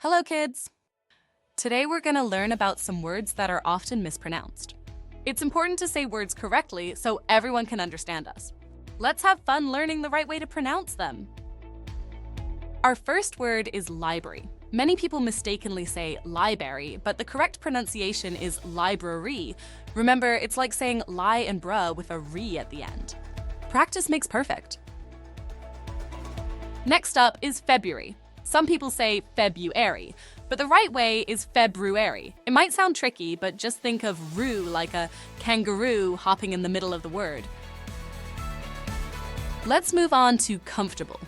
Hello, kids! Today we're going to learn about some words that are often mispronounced. It's important to say words correctly so everyone can understand us. Let's have fun learning the right way to pronounce them. Our first word is library. Many people mistakenly say library, but the correct pronunciation is library. Remember, it's like saying lie and bruh with a re at the end. Practice makes perfect. Next up is February. Some people say February, but the right way is February. It might sound tricky, but just think of roo like a kangaroo hopping in the middle of the word. Let's move on to comfortable.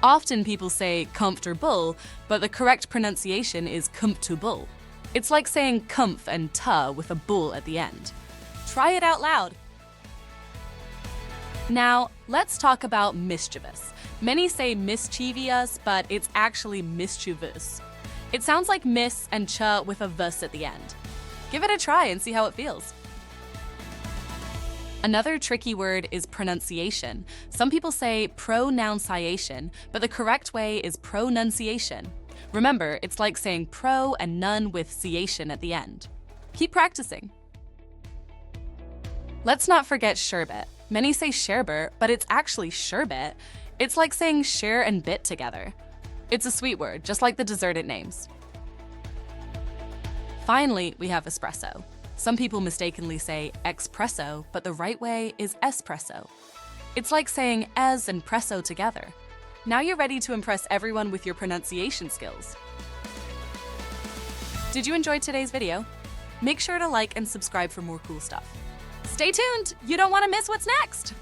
Often people say comfortable, but the correct pronunciation is comfortable. It's like saying comf and ta with a bull at the end. Try it out loud. Now, let's talk about mischievous. Many say mischievous, but it's actually mischievous. It sounds like miss and cha with a vus at the end. Give it a try and see how it feels. Another tricky word is pronunciation. Some people say pronunciation, but the correct way is pronunciation. Remember, it's like saying pro and nun with ciation at the end. Keep practicing. Let's not forget sherbet. Many say sherbet, but it's actually sherbet. It's like saying share and bit together. It's a sweet word, just like the dessert it names. Finally, we have espresso. Some people mistakenly say espresso, but the right way is espresso. It's like saying es and presso together. Now you're ready to impress everyone with your pronunciation skills. Did you enjoy today's video? Make sure to like and subscribe for more cool stuff. Stay tuned! You don't want to miss what's next!